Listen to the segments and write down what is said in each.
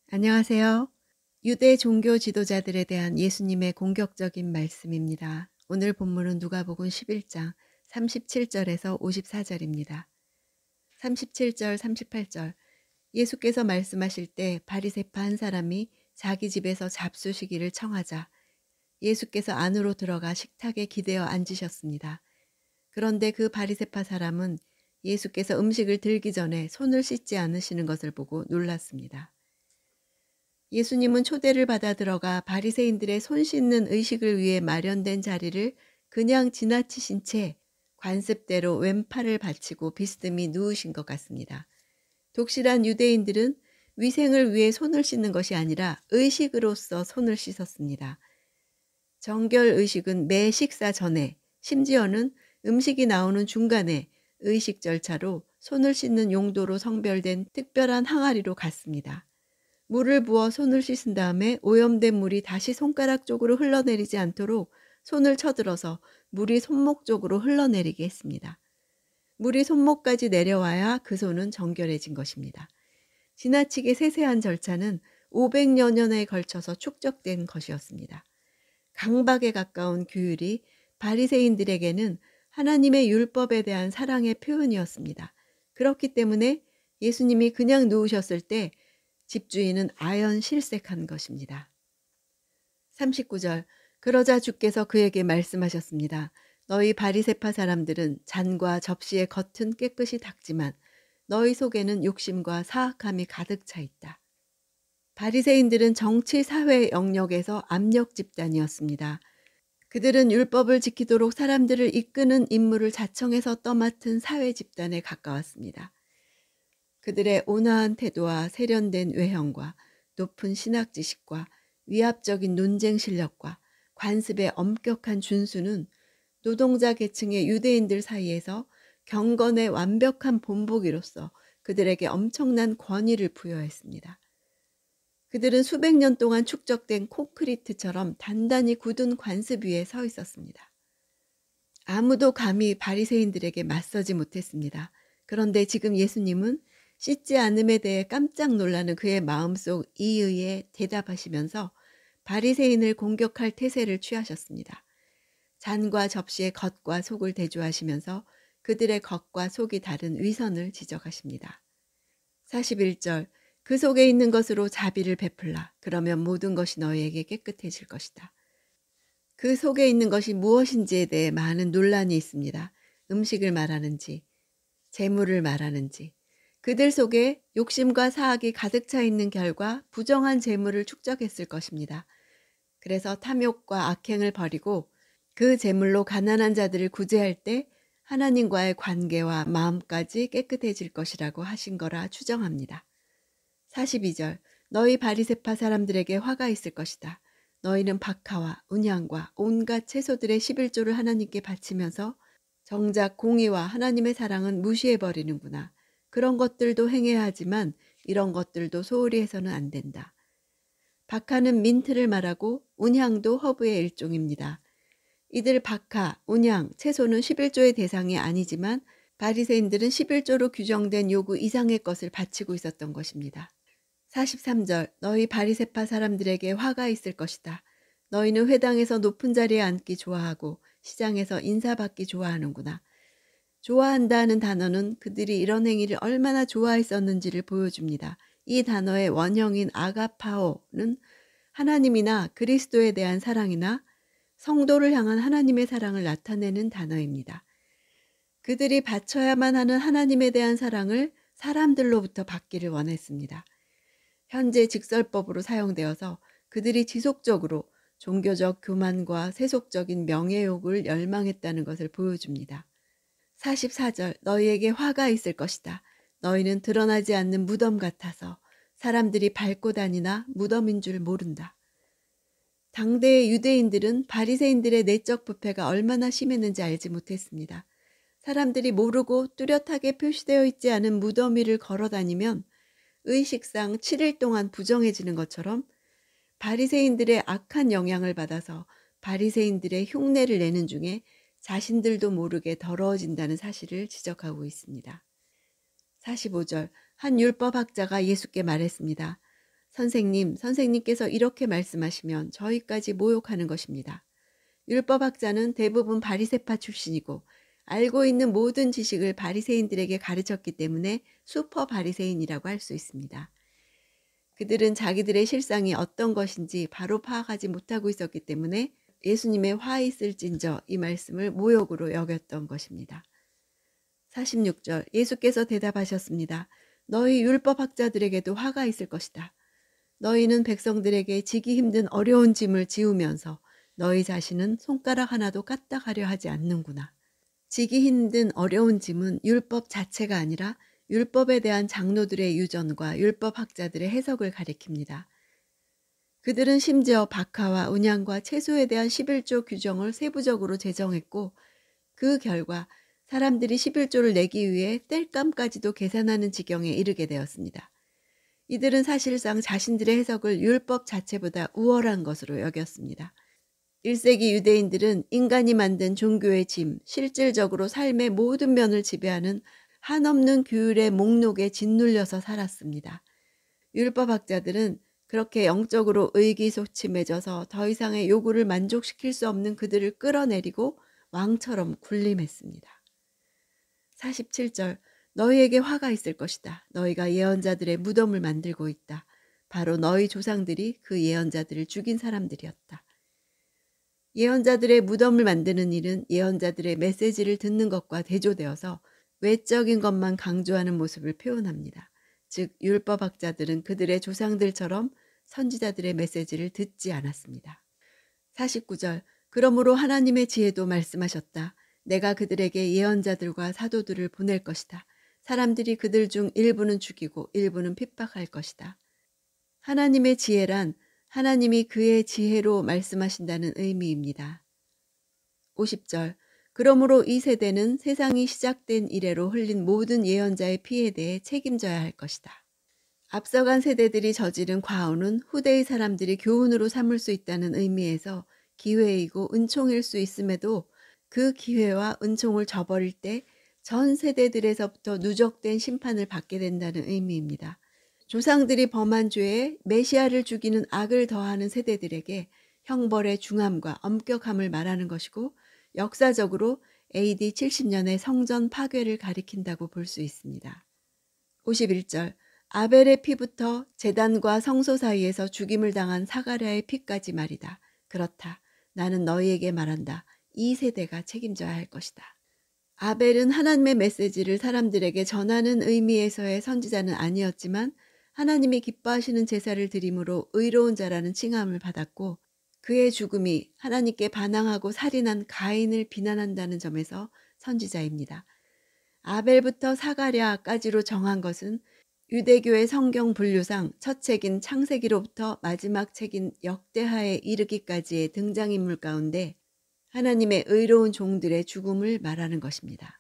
안녕하세요. 유대 종교 지도자들에 대한 예수님의 공격적인 말씀입니다. 오늘 본문은 누가복음 11장 37절에서 54절입니다. 37절, 38절. 예수께서 말씀하실 때 바리새파 한 사람이 자기 집에서 잡수시기를 청하자 예수께서 안으로 들어가 식탁에 기대어 앉으셨습니다. 그런데 그 바리새파 사람은 예수께서 음식을 들기 전에 손을 씻지 않으시는 것을 보고 놀랐습니다. 예수님은 초대를 받아 들어가 바리새인들의 손 씻는 의식을 위해 마련된 자리를 그냥 지나치신 채 관습대로 왼팔을 받치고 비스듬히 누우신 것 같습니다. 독실한 유대인들은 위생을 위해 손을 씻는 것이 아니라 의식으로서 손을 씻었습니다. 정결 의식은 매 식사 전에, 심지어는 음식이 나오는 중간에 의식 절차로 손을 씻는 용도로 성별된 특별한 항아리로 갔습니다. 물을 부어 손을 씻은 다음에 오염된 물이 다시 손가락 쪽으로 흘러내리지 않도록 손을 쳐들어서 물이 손목 쪽으로 흘러내리게 했습니다. 물이 손목까지 내려와야 그 손은 정결해진 것입니다. 지나치게 세세한 절차는 500여 년에 걸쳐서 축적된 것이었습니다. 강박에 가까운 규율이 바리새인들에게는 하나님의 율법에 대한 사랑의 표현이었습니다. 그렇기 때문에 예수님이 그냥 누우셨을 때 집주인은 아연실색한 것입니다. 39절. 그러자 주께서 그에게 말씀하셨습니다. 너희 바리새파 사람들은 잔과 접시의 겉은 깨끗이 닦지만 너희 속에는 욕심과 사악함이 가득 차 있다. 바리새인들은 정치 사회 영역에서 압력 집단이었습니다. 그들은 율법을 지키도록 사람들을 이끄는 임무를 자청해서 떠맡은 사회 집단에 가까웠습니다. 그들의 온화한 태도와 세련된 외형과 높은 신학 지식과 위압적인 논쟁 실력과 관습의 엄격한 준수는 노동자 계층의 유대인들 사이에서 경건의 완벽한 본보기로서 그들에게 엄청난 권위를 부여했습니다. 그들은 수백 년 동안 축적된 콘크리트처럼 단단히 굳은 관습 위에 서 있었습니다. 아무도 감히 바리새인들에게 맞서지 못했습니다. 그런데 지금 예수님은 씻지 않음에 대해 깜짝 놀라는 그의 마음속 이의에 대답하시면서 바리새인을 공격할 태세를 취하셨습니다. 잔과 접시의 겉과 속을 대조하시면서 그들의 겉과 속이 다른 위선을 지적하십니다. 41절. 그 속에 있는 것으로 자비를 베풀라. 그러면 모든 것이 너희에게 깨끗해질 것이다. 그 속에 있는 것이 무엇인지에 대해 많은 논란이 있습니다. 음식을 말하는지, 재물을 말하는지. 그들 속에 욕심과 사악이 가득 차 있는 결과 부정한 재물을 축적했을 것입니다. 그래서 탐욕과 악행을 버리고 그 재물로 가난한 자들을 구제할 때 하나님과의 관계와 마음까지 깨끗해질 것이라고 하신 거라 추정합니다. 42절. 너희 바리새파 사람들에게 화가 있을 것이다. 너희는 박하와 운향과 온갖 채소들의 11조를 하나님께 바치면서 정작 공의와 하나님의 사랑은 무시해버리는구나. 그런 것들도 행해야 하지만 이런 것들도 소홀히 해서는 안 된다. 박하는 민트를 말하고 운향도 허브의 일종입니다. 이들 박하, 운향, 채소는 11조의 대상이 아니지만 바리새인들은 11조로 규정된 요구 이상의 것을 바치고 있었던 것입니다. 43절. 너희 바리새파 사람들에게 화가 있을 것이다. 너희는 회당에서 높은 자리에 앉기 좋아하고 시장에서 인사받기 좋아하는구나. 좋아한다는 단어는 그들이 이런 행위를 얼마나 좋아했었는지를 보여줍니다. 이 단어의 원형인 아가파오는 하나님이나 그리스도에 대한 사랑이나 성도를 향한 하나님의 사랑을 나타내는 단어입니다. 그들이 바쳐야만 하는 하나님에 대한 사랑을 사람들로부터 받기를 원했습니다. 현재 직설법으로 사용되어서 그들이 지속적으로 종교적 교만과 세속적인 명예욕을 열망했다는 것을 보여줍니다. 44절. 너희에게 화가 있을 것이다. 너희는 드러나지 않는 무덤 같아서 사람들이 밟고 다니나 무덤인 줄 모른다. 당대의 유대인들은 바리새인들의 내적 부패가 얼마나 심했는지 알지 못했습니다. 사람들이 모르고 뚜렷하게 표시되어 있지 않은 무덤 위를 걸어 다니면 의식상 7일 동안 부정해지는 것처럼 바리새인들의 악한 영향을 받아서 바리새인들의 흉내를 내는 중에 자신들도 모르게 더러워진다는 사실을 지적하고 있습니다. 45절. 한 율법학자가 예수께 말했습니다. 선생님께서 이렇게 말씀하시면 저희까지 모욕하는 것입니다. 율법학자는 대부분 바리새파 출신이고 알고 있는 모든 지식을 바리새인들에게 가르쳤기 때문에 슈퍼 바리새인이라고 할 수 있습니다. 그들은 자기들의 실상이 어떤 것인지 바로 파악하지 못하고 있었기 때문에 예수님의 화 있을진저 이 말씀을 모욕으로 여겼던 것입니다. 46절 예수께서 대답하셨습니다. 너희 율법학자들에게도 화가 있을 것이다. 너희는 백성들에게 지기 힘든 어려운 짐을 지우면서 너희 자신은 손가락 하나도 까딱하려 하지 않는구나. 지기 힘든 어려운 짐은 율법 자체가 아니라 율법에 대한 장로들의 유전과 율법학자들의 해석을 가리킵니다. 그들은 심지어 박하와 운양과 채소에 대한 11조 규정을 세부적으로 제정했고 그 결과 사람들이 11조를 내기 위해 땔감까지도 계산하는 지경에 이르게 되었습니다. 이들은 사실상 자신들의 해석을 율법 자체보다 우월한 것으로 여겼습니다. 1세기 유대인들은 인간이 만든 종교의 짐, 실질적으로 삶의 모든 면을 지배하는 한없는 규율의 목록에 짓눌려서 살았습니다. 율법학자들은 그렇게 영적으로 의기소침해져서 더 이상의 요구를 만족시킬 수 없는 그들을 끌어내리고 왕처럼 군림했습니다. 47절 너희에게 화가 있을 것이다. 너희가 예언자들의 무덤을 만들고 있다. 바로 너희 조상들이 그 예언자들을 죽인 사람들이었다. 예언자들의 무덤을 만드는 일은 예언자들의 메시지를 듣는 것과 대조되어서 외적인 것만 강조하는 모습을 표현합니다. 즉 율법학자들은 그들의 조상들처럼 선지자들의 메시지를 듣지 않았습니다. 49절 그러므로 하나님의 지혜도 말씀하셨다. 내가 그들에게 예언자들과 사도들을 보낼 것이다. 사람들이 그들 중 일부는 죽이고 일부는 핍박할 것이다. 하나님의 지혜란 하나님이 그의 지혜로 말씀하신다는 의미입니다. 50절 그러므로 이 세대는 세상이 시작된 이래로 흘린 모든 예언자의 피에 대해 책임져야 할 것이다. 앞서간 세대들이 저지른 과오는 후대의 사람들이 교훈으로 삼을 수 있다는 의미에서 기회이고 은총일 수 있음에도 그 기회와 은총을 저버릴 때 전 세대들에서부터 누적된 심판을 받게 된다는 의미입니다. 조상들이 범한 죄에 메시아를 죽이는 악을 더하는 세대들에게 형벌의 중함과 엄격함을 말하는 것이고 역사적으로 AD 70년의 성전 파괴를 가리킨다고 볼 수 있습니다. 51절 아벨의 피부터 제단과 성소 사이에서 죽임을 당한 사가랴의 피까지 말이다. 그렇다. 나는 너희에게 말한다. 이 세대가 책임져야 할 것이다. 아벨은 하나님의 메시지를 사람들에게 전하는 의미에서의 선지자는 아니었지만 하나님이 기뻐하시는 제사를 드림으로 의로운 자라는 칭함을 받았고 그의 죽음이 하나님께 반항하고 살인한 가인을 비난한다는 점에서 선지자입니다. 아벨부터 사가랴까지로 정한 것은 유대교의 성경 분류상 첫 책인 창세기로부터 마지막 책인 역대하에 이르기까지의 등장인물 가운데 하나님의 의로운 종들의 죽음을 말하는 것입니다.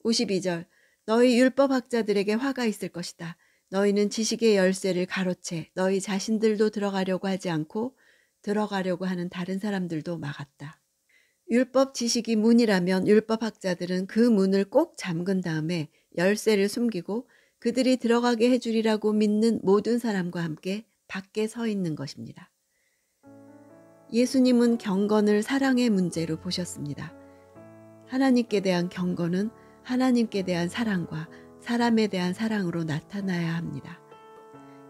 52절 너희 율법학자들에게 화가 있을 것이다. 너희는 지식의 열쇠를 가로채 너희 자신들도 들어가려고 하지 않고 들어가려고 하는 다른 사람들도 막았다. 율법 지식이 문이라면 율법학자들은 그 문을 꼭 잠근 다음에 열쇠를 숨기고 그들이 들어가게 해주리라고 믿는 모든 사람과 함께 밖에 서 있는 것입니다. 예수님은 경건을 사랑의 문제로 보셨습니다. 하나님께 대한 경건은 하나님께 대한 사랑과 사람에 대한 사랑으로 나타나야 합니다.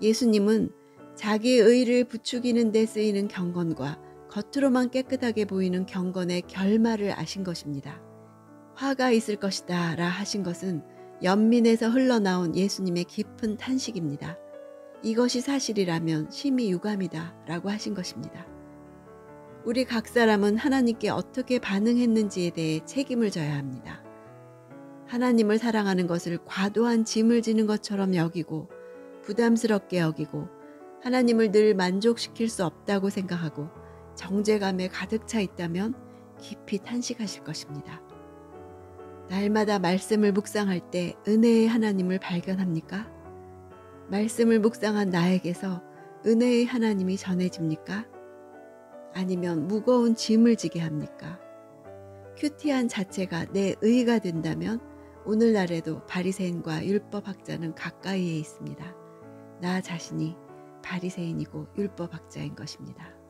예수님은 자기의 의를 부추기는 데 쓰이는 경건과 겉으로만 깨끗하게 보이는 경건의 결말을 아신 것입니다. 화가 있을 것이다 라 하신 것은 연민에서 흘러나온 예수님의 깊은 탄식입니다. 이것이 사실이라면 심히 유감이다 라고 하신 것입니다. 우리 각 사람은 하나님께 어떻게 반응했는지에 대해 책임을 져야 합니다. 하나님을 사랑하는 것을 과도한 짐을 지는 것처럼 여기고 부담스럽게 여기고 하나님을 늘 만족시킬 수 없다고 생각하고 정죄감에 가득 차 있다면 깊이 탄식하실 것입니다. 날마다 말씀을 묵상할 때 은혜의 하나님을 발견합니까? 말씀을 묵상한 나에게서 은혜의 하나님이 전해집니까? 아니면 무거운 짐을 지게 합니까? 큐티한 자체가 내 의가 된다면 오늘날에도 바리새인과 율법학자는 가까이에 있습니다. 나 자신이 바리새인이고 율법학자인 것입니다.